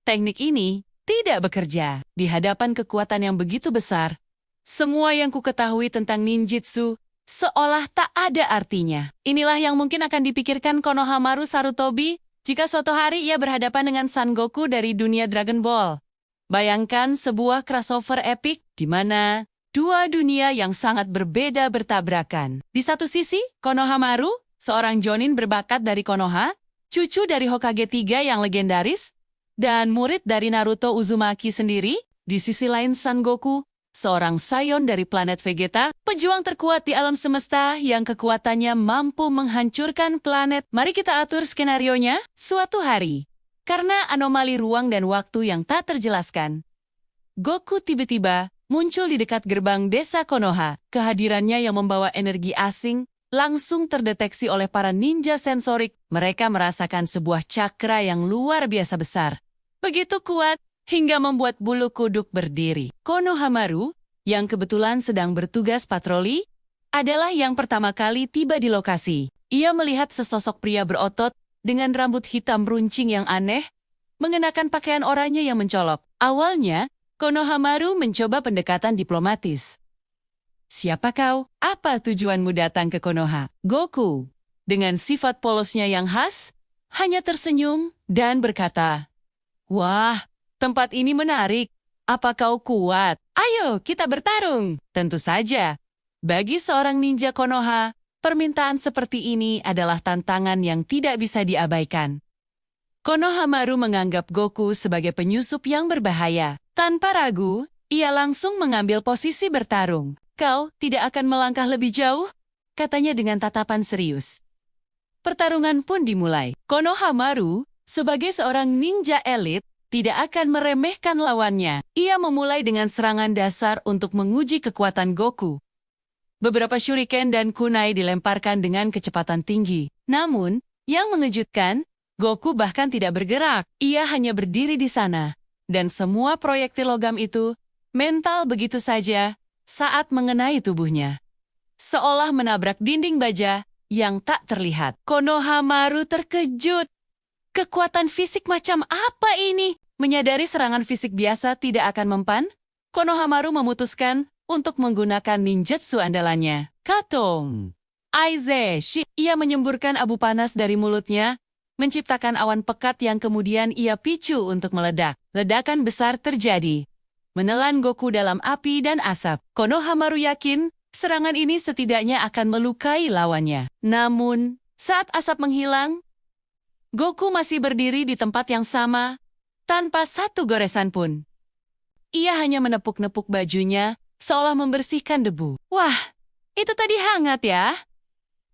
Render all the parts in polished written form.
teknik ini tidak bekerja. Di hadapan kekuatan yang begitu besar, semua yang kuketahui tentang ninjutsu seolah tak ada artinya. Inilah yang mungkin akan dipikirkan Konohamaru Sarutobi jika suatu hari ia berhadapan dengan Son Goku dari dunia Dragon Ball. Bayangkan sebuah crossover epik di mana dua dunia yang sangat berbeda bertabrakan. Di satu sisi, Konohamaru, seorang jonin berbakat dari Konoha, cucu dari Hokage 3 yang legendaris, dan murid dari Naruto Uzumaki sendiri. Di sisi lain Son Goku, seorang Saiyan dari planet Vegeta, pejuang terkuat di alam semesta yang kekuatannya mampu menghancurkan planet. Mari kita atur skenarionya. Suatu hari, karena anomali ruang dan waktu yang tak terjelaskan, Goku tiba-tiba muncul di dekat gerbang desa Konoha. Kehadirannya yang membawa energi asing langsung terdeteksi oleh para ninja sensorik. Mereka merasakan sebuah cakra yang luar biasa besar. Begitu kuat hingga membuat bulu kuduk berdiri. Konohamaru, yang kebetulan sedang bertugas patroli, adalah yang pertama kali tiba di lokasi. Ia melihat sesosok pria berotot dengan rambut hitam runcing yang aneh, mengenakan pakaian oranye yang mencolok. Awalnya, Konohamaru mencoba pendekatan diplomatis. "Siapa kau? Apa tujuanmu datang ke Konoha?" Goku, dengan sifat polosnya yang khas, hanya tersenyum dan berkata, "Wah, tempat ini menarik. Apa kau kuat? Ayo kita bertarung." Tentu saja, bagi seorang ninja Konoha, permintaan seperti ini adalah tantangan yang tidak bisa diabaikan. Konohamaru menganggap Goku sebagai penyusup yang berbahaya. Tanpa ragu, ia langsung mengambil posisi bertarung. "Kau tidak akan melangkah lebih jauh?" katanya dengan tatapan serius. Pertarungan pun dimulai. Konohamaru, sebagai seorang ninja elit, tidak akan meremehkan lawannya. Ia memulai dengan serangan dasar untuk menguji kekuatan Goku. Beberapa shuriken dan kunai dilemparkan dengan kecepatan tinggi. Namun, yang mengejutkan, Goku bahkan tidak bergerak. Ia hanya berdiri di sana. Dan semua proyektil logam itu mental begitu saja saat mengenai tubuhnya, seolah menabrak dinding baja yang tak terlihat. Konohamaru terkejut. Kekuatan fisik macam apa ini? Menyadari serangan fisik biasa tidak akan mempan, Konohamaru memutuskan untuk menggunakan ninjutsu andalannya, Katong Aizeshi. Ia menyemburkan abu panas dari mulutnya, menciptakan awan pekat yang kemudian ia picu untuk meledak. Ledakan besar terjadi, menelan Goku dalam api dan asap. Konohamaru yakin serangan ini setidaknya akan melukai lawannya. Namun, saat asap menghilang, Goku masih berdiri di tempat yang sama, tanpa satu goresan pun. Ia hanya menepuk-nepuk bajunya, seolah membersihkan debu. "Wah, itu tadi hangat ya?"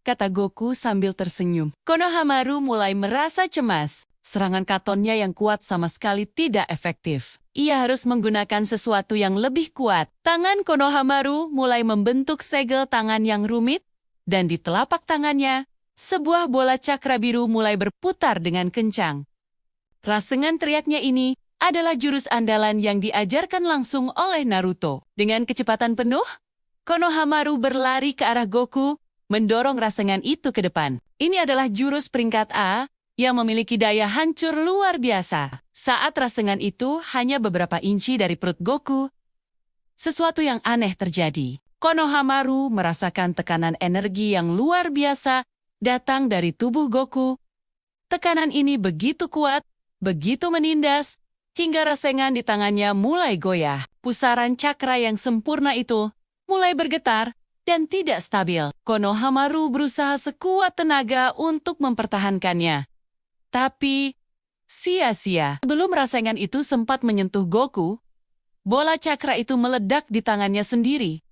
kata Goku sambil tersenyum. Konohamaru mulai merasa cemas. Serangan katonnya yang kuat sama sekali tidak efektif. Ia harus menggunakan sesuatu yang lebih kuat. Tangan Konohamaru mulai membentuk segel tangan yang rumit, dan di telapak tangannya, sebuah bola cakra biru mulai berputar dengan kencang. Rasengan teriaknya ini adalah jurus andalan yang diajarkan langsung oleh Naruto. Dengan kecepatan penuh, Konohamaru berlari ke arah Goku, mendorong rasengan itu ke depan. Ini adalah jurus peringkat A yang memiliki daya hancur luar biasa. Saat rasengan itu hanya beberapa inci dari perut Goku, sesuatu yang aneh terjadi. Konohamaru merasakan tekanan energi yang luar biasa datang dari tubuh Goku. Tekanan ini begitu kuat, begitu menindas, hingga rasengan di tangannya mulai goyah. Pusaran cakra yang sempurna itu mulai bergetar dan tidak stabil. Konohamaru berusaha sekuat tenaga untuk mempertahankannya. Tapi, sia-sia. Sebelum rasengan itu sempat menyentuh Goku, bola cakra itu meledak di tangannya sendiri,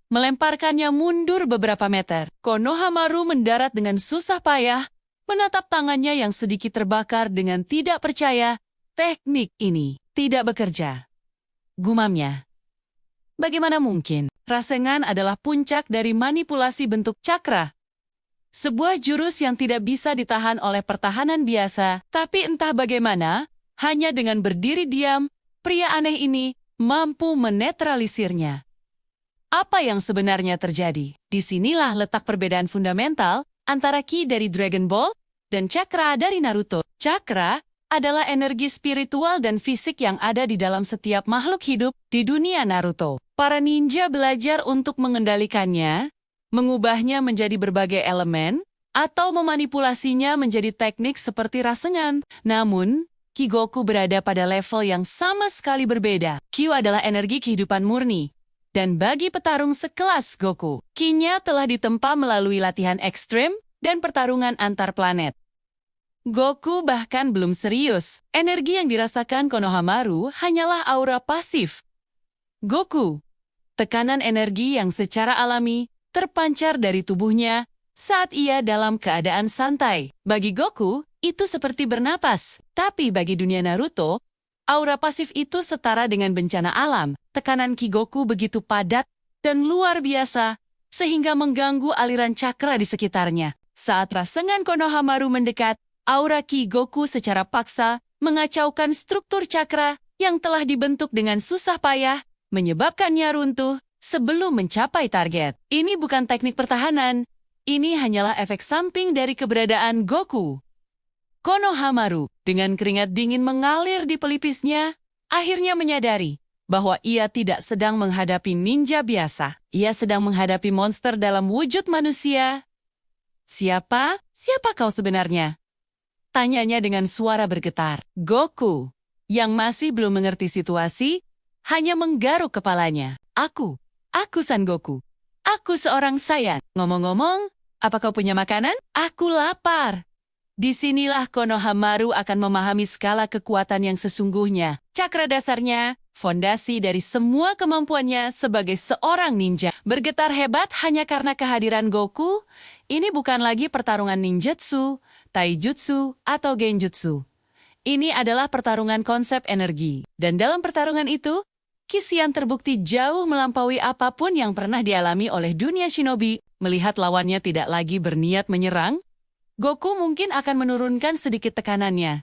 melemparkannya mundur beberapa meter. Konohamaru mendarat dengan susah payah, menatap tangannya yang sedikit terbakar dengan tidak percaya. Teknik ini tidak bekerja, gumamnya. Bagaimana mungkin? Rasengan adalah puncak dari manipulasi bentuk cakra. Sebuah jurus yang tidak bisa ditahan oleh pertahanan biasa, tapi entah bagaimana, hanya dengan berdiri diam, pria aneh ini mampu menetralisirnya. Apa yang sebenarnya terjadi? Disinilah letak perbedaan fundamental antara ki dari Dragon Ball dan cakra dari Naruto. Cakra adalah energi spiritual dan fisik yang ada di dalam setiap makhluk hidup di dunia Naruto. Para ninja belajar untuk mengendalikannya, mengubahnya menjadi berbagai elemen, atau memanipulasinya menjadi teknik seperti Rasengan. Namun, Ki Goku berada pada level yang sama sekali berbeda. Q adalah energi kehidupan murni. Dan bagi petarung sekelas Goku, Ki-nya telah ditempa melalui latihan ekstrim dan pertarungan antar planet. Goku bahkan belum serius. Energi yang dirasakan Konohamaru hanyalah aura pasif. Goku, tekanan energi yang secara alami terpancar dari tubuhnya saat ia dalam keadaan santai. Bagi Goku, itu seperti bernapas. Tapi bagi dunia Naruto, aura pasif itu setara dengan bencana alam. Tekanan Ki Goku begitu padat dan luar biasa, sehingga mengganggu aliran cakra di sekitarnya. Saat Rasengan Konohamaru mendekat, aura Ki Goku secara paksa mengacaukan struktur cakra yang telah dibentuk dengan susah payah, menyebabkannya runtuh sebelum mencapai target. Ini bukan teknik pertahanan, ini hanyalah efek samping dari keberadaan Goku. Konohamaru, dengan keringat dingin mengalir di pelipisnya, akhirnya menyadari bahwa ia tidak sedang menghadapi ninja biasa. Ia sedang menghadapi monster dalam wujud manusia. Siapa kau sebenarnya? Tanyanya dengan suara bergetar. Goku, yang masih belum mengerti situasi, hanya menggaruk kepalanya. Aku San Goku. Aku seorang Saiyan. Ngomong-ngomong, apa kau punya makanan? Aku lapar. Disinilah Konohamaru akan memahami skala kekuatan yang sesungguhnya. Cakra dasarnya, fondasi dari semua kemampuannya sebagai seorang ninja. Bergetar hebat hanya karena kehadiran Goku, ini bukan lagi pertarungan ninjutsu, taijutsu, atau genjutsu. Ini adalah pertarungan konsep energi. Dan dalam pertarungan itu, Ki Xian terbukti jauh melampaui apapun yang pernah dialami oleh dunia shinobi. Melihat lawannya tidak lagi berniat menyerang, Goku mungkin akan menurunkan sedikit tekanannya.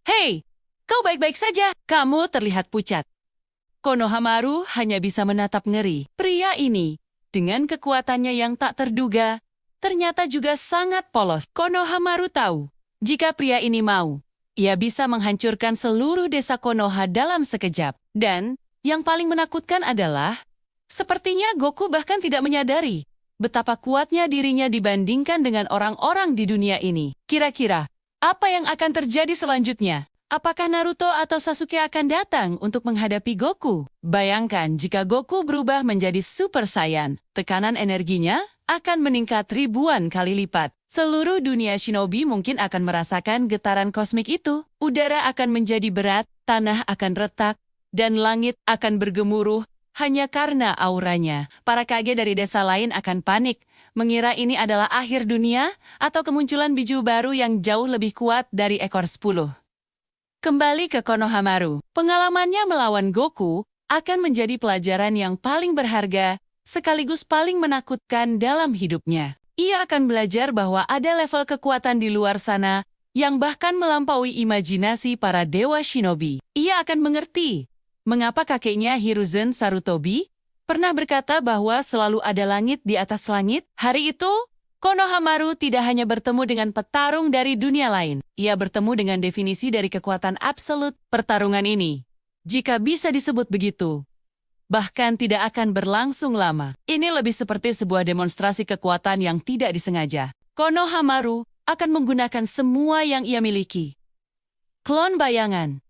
Hei, kau baik-baik saja. Kamu terlihat pucat. Konohamaru hanya bisa menatap ngeri. Pria ini, dengan kekuatannya yang tak terduga, ternyata juga sangat polos. Konohamaru tahu, jika pria ini mau, ia bisa menghancurkan seluruh desa Konoha dalam sekejap. Dan, yang paling menakutkan adalah, sepertinya Goku bahkan tidak menyadari betapa kuatnya dirinya dibandingkan dengan orang-orang di dunia ini. Kira-kira, apa yang akan terjadi selanjutnya? Apakah Naruto atau Sasuke akan datang untuk menghadapi Goku? Bayangkan jika Goku berubah menjadi Super Saiyan, tekanan energinya akan meningkat ribuan kali lipat. Seluruh dunia shinobi mungkin akan merasakan getaran kosmik itu. Udara akan menjadi berat, tanah akan retak, dan langit akan bergemuruh hanya karena auranya. Para kage dari desa lain akan panik, mengira ini adalah akhir dunia atau kemunculan biju baru yang jauh lebih kuat dari ekor 10. Kembali ke Konohamaru, pengalamannya melawan Goku akan menjadi pelajaran yang paling berharga sekaligus paling menakutkan dalam hidupnya. Ia akan belajar bahwa ada level kekuatan di luar sana yang bahkan melampaui imajinasi para dewa shinobi. Ia akan mengerti mengapa kakeknya Hiruzen Sarutobi pernah berkata bahwa selalu ada langit di atas langit. Hari itu, Konohamaru tidak hanya bertemu dengan petarung dari dunia lain. Ia bertemu dengan definisi dari kekuatan absolut. Pertarungan ini, jika bisa disebut begitu, bahkan tidak akan berlangsung lama. Ini lebih seperti sebuah demonstrasi kekuatan yang tidak disengaja. Konohamaru akan menggunakan semua yang ia miliki. Klon bayangan,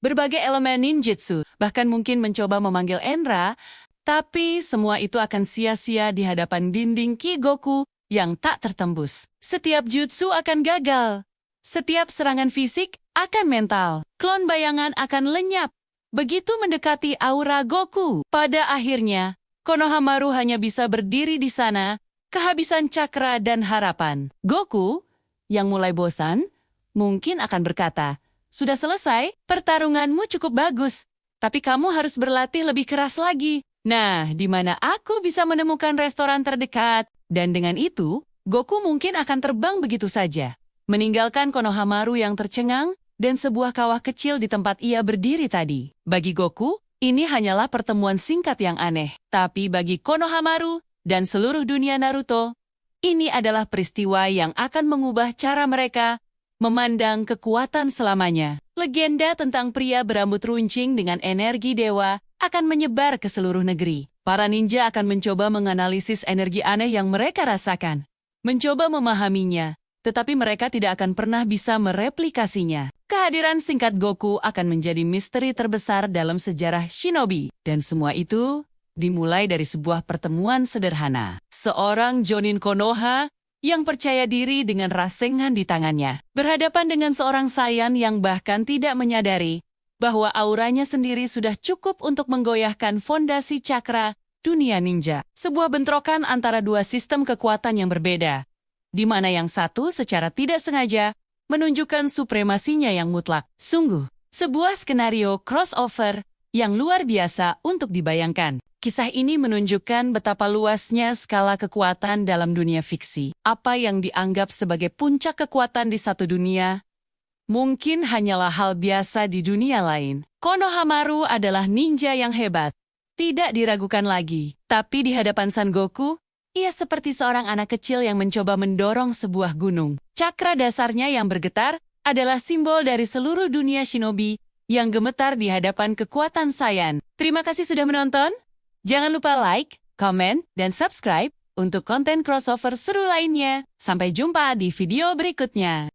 berbagai elemen ninjutsu, bahkan mungkin mencoba memanggil Enra, tapi semua itu akan sia-sia di hadapan dinding Ki Goku yang tak tertembus. Setiap jutsu akan gagal. Setiap serangan fisik akan mental. Klon bayangan akan lenyap begitu mendekati aura Goku. Pada akhirnya, Konohamaru hanya bisa berdiri di sana, kehabisan cakra dan harapan. Goku, yang mulai bosan, mungkin akan berkata, "Sudah selesai, pertarunganmu cukup bagus, tapi kamu harus berlatih lebih keras lagi." Nah, di mana aku bisa menemukan restoran terdekat? Dan dengan itu, Goku mungkin akan terbang begitu saja, meninggalkan Konohamaru yang tercengang dan sebuah kawah kecil di tempat ia berdiri tadi. Bagi Goku, ini hanyalah pertemuan singkat yang aneh. Tapi bagi Konohamaru dan seluruh dunia Naruto, ini adalah peristiwa yang akan mengubah cara mereka memandang kekuatan selamanya. Legenda tentang pria berambut runcing dengan energi dewa akan menyebar ke seluruh negeri. Para ninja akan mencoba menganalisis energi aneh yang mereka rasakan, mencoba memahaminya, tetapi mereka tidak akan pernah bisa mereplikasinya. Kehadiran singkat Goku akan menjadi misteri terbesar dalam sejarah Shinobi. Dan semua itu dimulai dari sebuah pertemuan sederhana. Seorang Jonin Konoha yang percaya diri dengan rasengan di tangannya, berhadapan dengan seorang Saiyan yang bahkan tidak menyadari bahwa auranya sendiri sudah cukup untuk menggoyahkan fondasi cakra dunia ninja. Sebuah bentrokan antara dua sistem kekuatan yang berbeda, di mana yang satu secara tidak sengaja menunjukkan supremasinya yang mutlak. Sungguh, sebuah skenario crossover yang luar biasa untuk dibayangkan. Kisah ini menunjukkan betapa luasnya skala kekuatan dalam dunia fiksi. Apa yang dianggap sebagai puncak kekuatan di satu dunia mungkin hanyalah hal biasa di dunia lain. Konohamaru adalah ninja yang hebat, tidak diragukan lagi. Tapi di hadapan Son Goku, ia seperti seorang anak kecil yang mencoba mendorong sebuah gunung. Cakra dasarnya yang bergetar adalah simbol dari seluruh dunia shinobi yang gemetar di hadapan kekuatan Saiyan. Terima kasih sudah menonton. Jangan lupa like, komen, dan subscribe untuk konten crossover seru lainnya. Sampai jumpa di video berikutnya.